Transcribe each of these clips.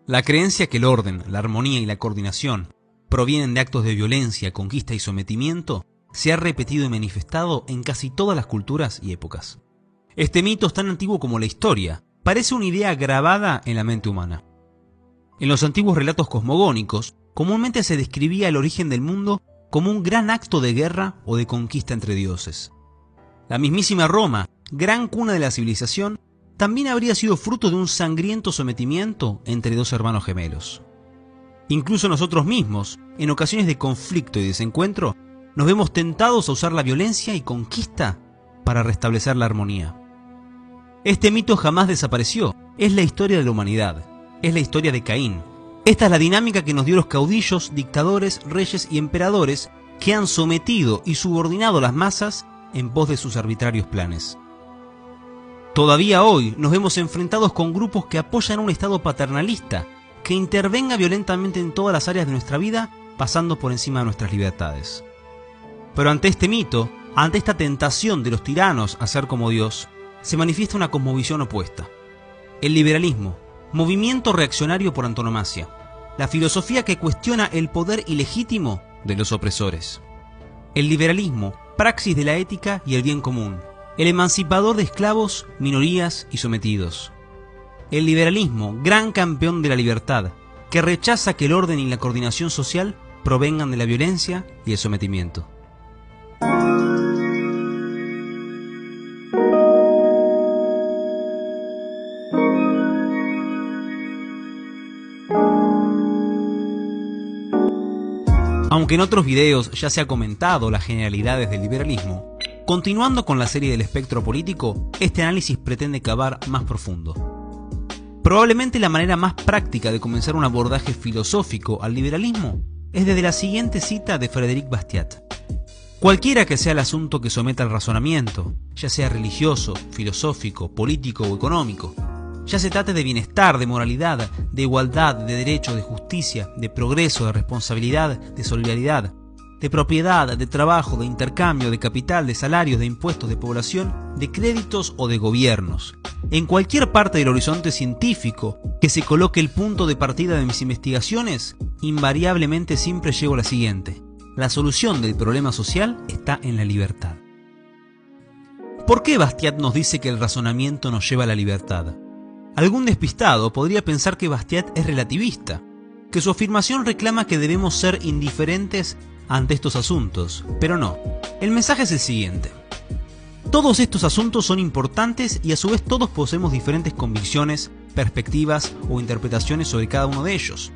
La creencia que el orden, la armonía y la coordinación provienen de actos de violencia, conquista y sometimiento se ha repetido y manifestado en casi todas las culturas y épocas. Este mito es tan antiguo como la historia, parece una idea grabada en la mente humana. En los antiguos relatos cosmogónicos, comúnmente se describía el origen del mundo como un gran acto de guerra o de conquista entre dioses. La mismísima Roma, gran cuna de la civilización, también habría sido fruto de un sangriento sometimiento entre dos hermanos gemelos. Incluso nosotros mismos, en ocasiones de conflicto y desencuentro, nos vemos tentados a usar la violencia y conquista para restablecer la armonía. Este mito jamás desapareció, es la historia de la humanidad, es la historia de Caín. Esta es la dinámica que nos dio los caudillos, dictadores, reyes y emperadores que han sometido y subordinado a las masas en pos de sus arbitrarios planes. Todavía hoy nos vemos enfrentados con grupos que apoyan un Estado paternalista que intervenga violentamente en todas las áreas de nuestra vida, pasando por encima de nuestras libertades. Pero ante este mito, ante esta tentación de los tiranos a ser como Dios, se manifiesta una cosmovisión opuesta. El liberalismo, movimiento reaccionario por antonomasia, la filosofía que cuestiona el poder ilegítimo de los opresores. El liberalismo, praxis de la ética y el bien común, el emancipador de esclavos, minorías y sometidos. El liberalismo, gran campeón de la libertad, que rechaza que el orden y la coordinación social provengan de la violencia y el sometimiento. Aunque en otros videos ya se ha comentado las generalidades del liberalismo, continuando con la serie del espectro político, este análisis pretende cavar más profundo. Probablemente la manera más práctica de comenzar un abordaje filosófico al liberalismo es desde la siguiente cita de Frédéric Bastiat. Cualquiera que sea el asunto que someta al razonamiento, ya sea religioso, filosófico, político o económico, ya se trate de bienestar, de moralidad, de igualdad, de derecho, de justicia, de progreso, de responsabilidad, de solidaridad, de propiedad, de trabajo, de intercambio, de capital, de salarios, de impuestos, de población, de créditos o de gobiernos. En cualquier parte del horizonte científico que se coloque el punto de partida de mis investigaciones, invariablemente siempre llego a la siguiente: la solución del problema social está en la libertad. ¿Por qué Bastiat nos dice que el razonamiento nos lleva a la libertad? Algún despistado podría pensar que Bastiat es relativista, que su afirmación reclama que debemos ser indiferentes ante estos asuntos, pero no. El mensaje es el siguiente: todos estos asuntos son importantes y a su vez todos poseemos diferentes convicciones, perspectivas o interpretaciones sobre cada uno de ellos.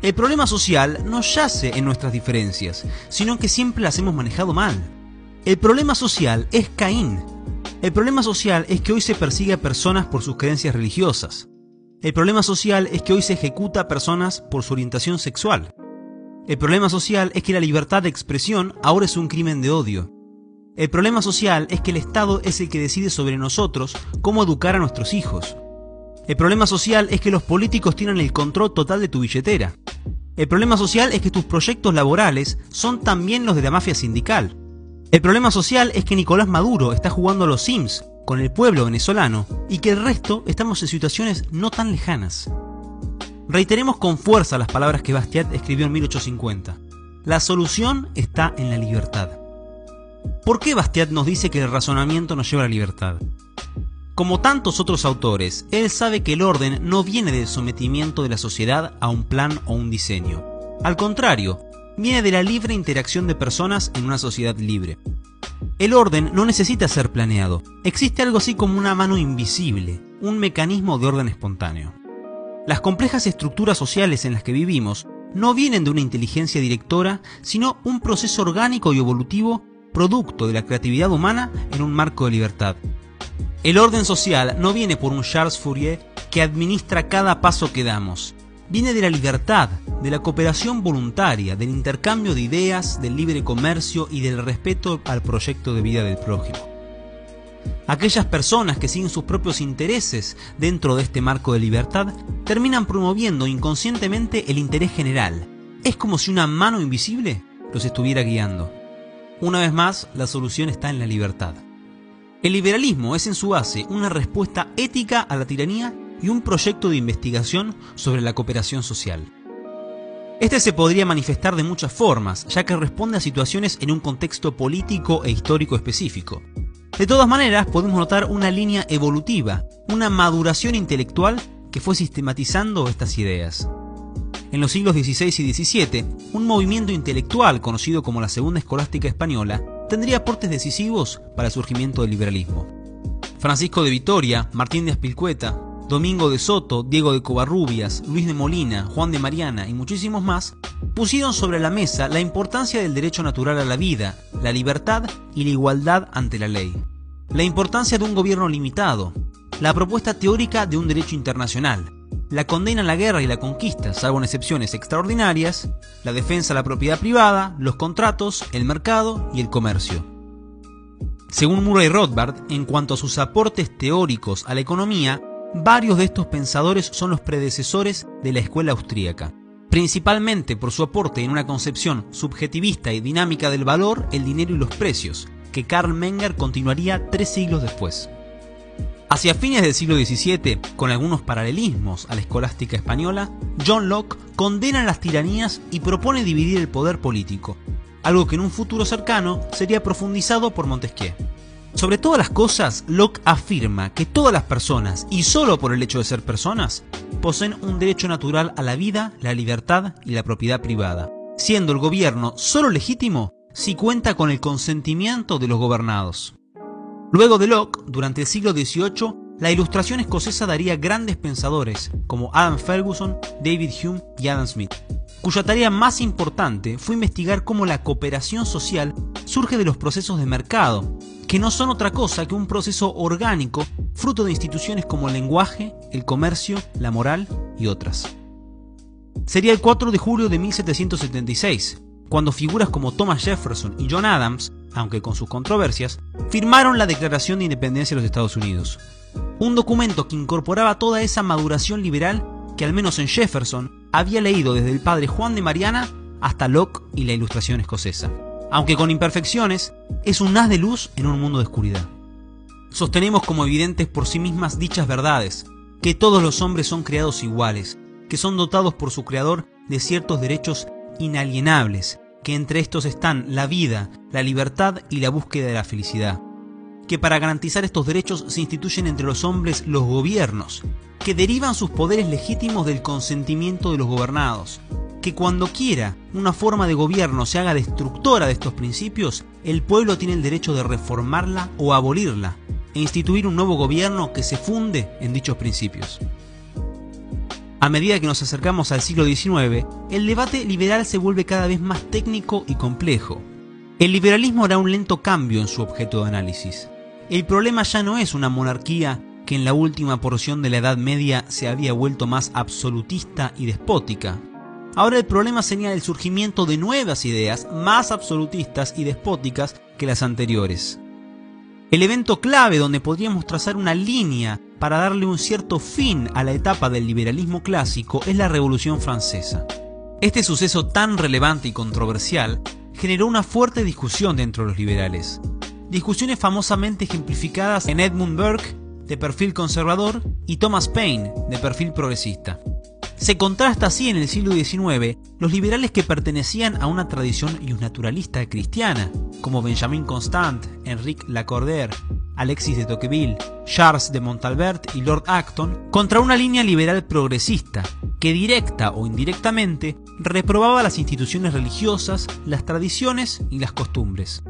El problema social no yace en nuestras diferencias, sino que siempre las hemos manejado mal. El problema social es Caín. El problema social es que hoy se persigue a personas por sus creencias religiosas. El problema social es que hoy se ejecuta a personas por su orientación sexual. El problema social es que la libertad de expresión ahora es un crimen de odio. El problema social es que el Estado es el que decide sobre nosotros cómo educar a nuestros hijos. El problema social es que los políticos tienen el control total de tu billetera. El problema social es que tus proyectos laborales son también los de la mafia sindical. El problema social es que Nicolás Maduro está jugando a los Sims con el pueblo venezolano y que el resto estamos en situaciones no tan lejanas. Reiteremos con fuerza las palabras que Bastiat escribió en 1850. La solución está en la libertad. ¿Por qué Bastiat nos dice que el razonamiento nos lleva a la libertad? Como tantos otros autores, él sabe que el orden no viene del sometimiento de la sociedad a un plan o un diseño. Al contrario, viene de la libre interacción de personas en una sociedad libre. El orden no necesita ser planeado. Existe algo así como una mano invisible, un mecanismo de orden espontáneo. Las complejas estructuras sociales en las que vivimos no vienen de una inteligencia directora, sino un proceso orgánico y evolutivo producto de la creatividad humana en un marco de libertad. El orden social no viene por un Charles Fourier que administra cada paso que damos. Viene de la libertad, de la cooperación voluntaria, del intercambio de ideas, del libre comercio y del respeto al proyecto de vida del prójimo. Aquellas personas que siguen sus propios intereses dentro de este marco de libertad terminan promoviendo inconscientemente el interés general. Es como si una mano invisible los estuviera guiando. Una vez más, la solución está en la libertad. El liberalismo es en su base una respuesta ética a la tiranía y un proyecto de investigación sobre la cooperación social. Este se podría manifestar de muchas formas, ya que responde a situaciones en un contexto político e histórico específico. De todas maneras, podemos notar una línea evolutiva, una maduración intelectual que fue sistematizando estas ideas. En los siglos XVI y XVII, un movimiento intelectual conocido como la Segunda Escolástica Española tendría aportes decisivos para el surgimiento del liberalismo. Francisco de Vitoria, Martín de Azpilcueta, Domingo de Soto, Diego de Covarrubias, Luis de Molina, Juan de Mariana y muchísimos más pusieron sobre la mesa la importancia del derecho natural a la vida, la libertad y la igualdad ante la ley, la importancia de un gobierno limitado, la propuesta teórica de un derecho internacional, la condena a la guerra y la conquista, salvo en excepciones extraordinarias, la defensa de la propiedad privada, los contratos, el mercado y el comercio. Según Murray Rothbard, en cuanto a sus aportes teóricos a la economía, varios de estos pensadores son los predecesores de la escuela austríaca, principalmente por su aporte en una concepción subjetivista y dinámica del valor, el dinero y los precios, que Karl Menger continuaría 3 siglos después. Hacia fines del siglo XVII, con algunos paralelismos a la escolástica española, John Locke condena las tiranías y propone dividir el poder político, algo que en un futuro cercano sería profundizado por Montesquieu. Sobre todas las cosas, Locke afirma que todas las personas, y solo por el hecho de ser personas, poseen un derecho natural a la vida, la libertad y la propiedad privada, siendo el gobierno solo legítimo si cuenta con el consentimiento de los gobernados. Luego de Locke, durante el siglo XVIII, la Ilustración escocesa daría grandes pensadores como Adam Ferguson, David Hume y Adam Smith, cuya tarea más importante fue investigar cómo la cooperación social surge de los procesos de mercado, que no son otra cosa que un proceso orgánico fruto de instituciones como el lenguaje, el comercio, la moral y otras. Sería el 4 de julio de 1776, cuando figuras como Thomas Jefferson y John Adams, aunque con sus controversias, firmaron la Declaración de Independencia de los Estados Unidos. Un documento que incorporaba toda esa maduración liberal que al menos en Jefferson había leído desde el padre Juan de Mariana hasta Locke y la Ilustración escocesa. Aunque con imperfecciones, es un haz de luz en un mundo de oscuridad. Sostenemos como evidentes por sí mismas dichas verdades, que todos los hombres son creados iguales, que son dotados por su creador de ciertos derechos inalienables, que entre estos están la vida, la libertad y la búsqueda de la felicidad, que para garantizar estos derechos se instituyen entre los hombres los gobiernos, que derivan sus poderes legítimos del consentimiento de los gobernados, que cuando quiera una forma de gobierno se haga destructora de estos principios, el pueblo tiene el derecho de reformarla o abolirla, e instituir un nuevo gobierno que se funde en dichos principios. A medida que nos acercamos al siglo XIX, el debate liberal se vuelve cada vez más técnico y complejo. El liberalismo hará un lento cambio en su objeto de análisis. El problema ya no es una monarquía que en la última porción de la Edad Media se había vuelto más absolutista y despótica. Ahora el problema sería el surgimiento de nuevas ideas más absolutistas y despóticas que las anteriores. El evento clave donde podríamos trazar una línea para darle un cierto fin a la etapa del liberalismo clásico es la Revolución Francesa. Este suceso tan relevante y controversial generó una fuerte discusión dentro de los liberales. Discusiones famosamente ejemplificadas en Edmund Burke, de perfil conservador, y Thomas Paine, de perfil progresista. Se contrasta así en el siglo XIX los liberales que pertenecían a una tradición naturalista cristiana, como Benjamin Constant, Enrique Lacordaire, Alexis de Tocqueville, Charles de Montalbert y Lord Acton, contra una línea liberal progresista, que directa o indirectamente reprobaba las instituciones religiosas, las tradiciones y las costumbres.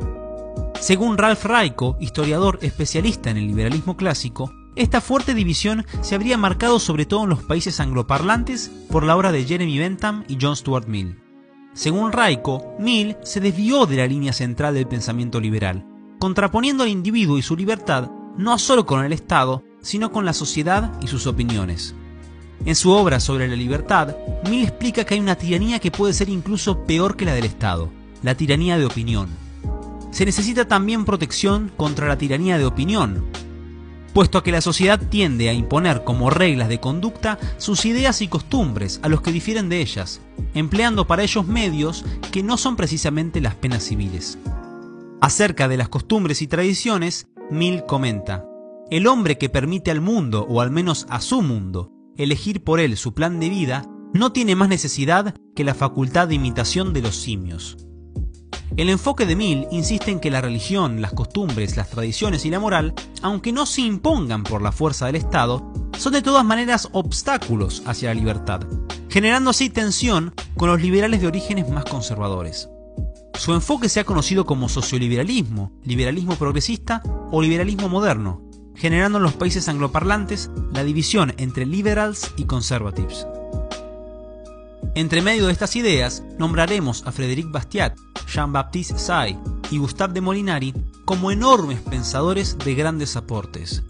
Según Ralph Raico, historiador especialista en el liberalismo clásico, esta fuerte división se habría marcado sobre todo en los países angloparlantes por la obra de Jeremy Bentham y John Stuart Mill. Según Raico, Mill se desvió de la línea central del pensamiento liberal, contraponiendo al individuo y su libertad no solo con el Estado, sino con la sociedad y sus opiniones. En su obra sobre la libertad, Mill explica que hay una tiranía que puede ser incluso peor que la del Estado, la tiranía de opinión. Se necesita también protección contra la tiranía de opinión, puesto a que la sociedad tiende a imponer como reglas de conducta sus ideas y costumbres a los que difieren de ellas, empleando para ellos medios que no son precisamente las penas civiles. Acerca de las costumbres y tradiciones, Mill comenta: el hombre que permite al mundo, o al menos a su mundo, elegir por él su plan de vida, no tiene más necesidad que la facultad de imitación de los simios. El enfoque de Mill insiste en que la religión, las costumbres, las tradiciones y la moral, aunque no se impongan por la fuerza del Estado, son de todas maneras obstáculos hacia la libertad, generando así tensión con los liberales de orígenes más conservadores. Su enfoque se ha conocido como socioliberalismo, liberalismo progresista o liberalismo moderno, generando en los países angloparlantes la división entre liberals y conservatives. Entre medio de estas ideas, nombraremos a Frédéric Bastiat, Jean-Baptiste Say y Gustave de Molinari como enormes pensadores de grandes aportes.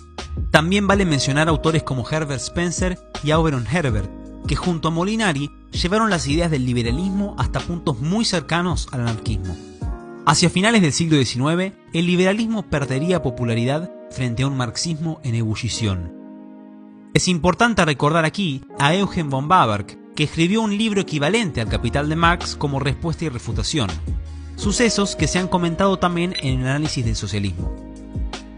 También vale mencionar autores como Herbert Spencer y Auberon Herbert, que junto a Molinari llevaron las ideas del liberalismo hasta puntos muy cercanos al anarquismo. Hacia finales del siglo XIX, el liberalismo perdería popularidad frente a un marxismo en ebullición. Es importante recordar aquí a Eugen von Bäverk, que escribió un libro equivalente al Capital de Marx como respuesta y refutación, sucesos que se han comentado también en el análisis del socialismo.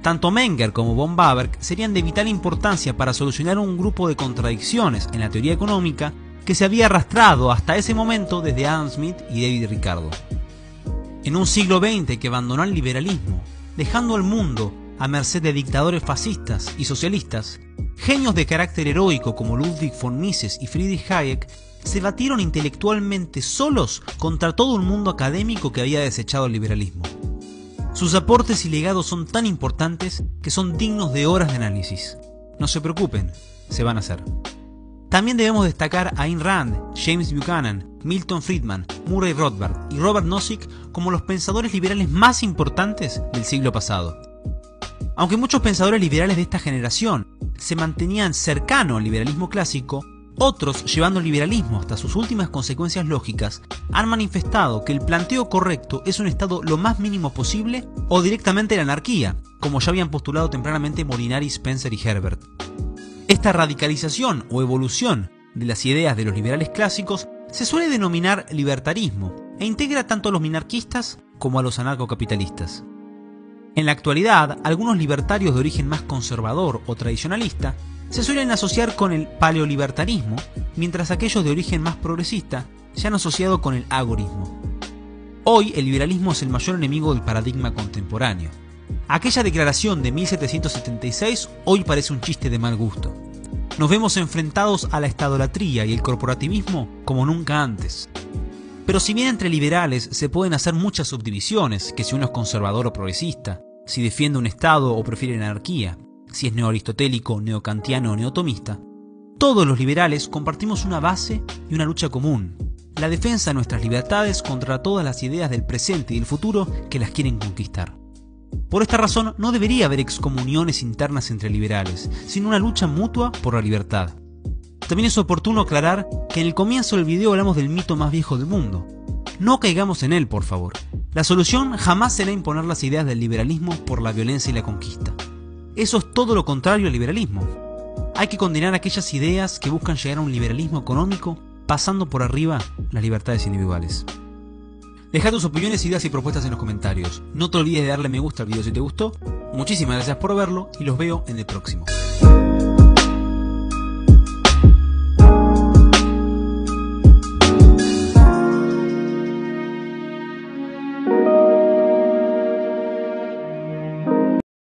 Tanto Menger como von Bäverk serían de vital importancia para solucionar un grupo de contradicciones en la teoría económica que se había arrastrado hasta ese momento desde Adam Smith y David Ricardo. En un siglo XX que abandonó el liberalismo, dejando al mundo a merced de dictadores fascistas y socialistas, genios de carácter heroico como Ludwig von Mises y Friedrich Hayek se batieron intelectualmente solos contra todo un mundo académico que había desechado el liberalismo. Sus aportes y legados son tan importantes que son dignos de horas de análisis. No se preocupen, se van a hacer. También debemos destacar a Ayn Rand, James Buchanan, Milton Friedman, Murray Rothbard y Robert Nozick como los pensadores liberales más importantes del siglo pasado. Aunque muchos pensadores liberales de esta generación se mantenían cercanos al liberalismo clásico, otros, llevando el liberalismo hasta sus últimas consecuencias lógicas, han manifestado que el planteo correcto es un estado lo más mínimo posible o directamente la anarquía, como ya habían postulado tempranamente Molinari, Spencer y Herbert. Esta radicalización o evolución de las ideas de los liberales clásicos se suele denominar libertarismo e integra tanto a los minarquistas como a los anarcocapitalistas. En la actualidad, algunos libertarios de origen más conservador o tradicionalista se suelen asociar con el paleolibertarismo, mientras aquellos de origen más progresista se han asociado con el agorismo. Hoy el liberalismo es el mayor enemigo del paradigma contemporáneo. Aquella declaración de 1776 hoy parece un chiste de mal gusto. Nos vemos enfrentados a la estadolatría y el corporativismo como nunca antes. Pero si bien entre liberales se pueden hacer muchas subdivisiones, que si uno es conservador o progresista, si defiende un Estado o prefiere la anarquía, si es neoaristotélico, neokantiano o neotomista, todos los liberales compartimos una base y una lucha común: la defensa de nuestras libertades contra todas las ideas del presente y del futuro que las quieren conquistar. Por esta razón no debería haber excomuniones internas entre liberales, sino una lucha mutua por la libertad. También es oportuno aclarar que en el comienzo del video hablamos del mito más viejo del mundo. No caigamos en él, por favor. La solución jamás será imponer las ideas del liberalismo por la violencia y la conquista. Eso es todo lo contrario al liberalismo. Hay que condenar aquellas ideas que buscan llegar a un liberalismo económico pasando por arriba las libertades individuales. Deja tus opiniones, ideas y propuestas en los comentarios. No te olvides de darle me gusta al video si te gustó. Muchísimas gracias por verlo y los veo en el próximo.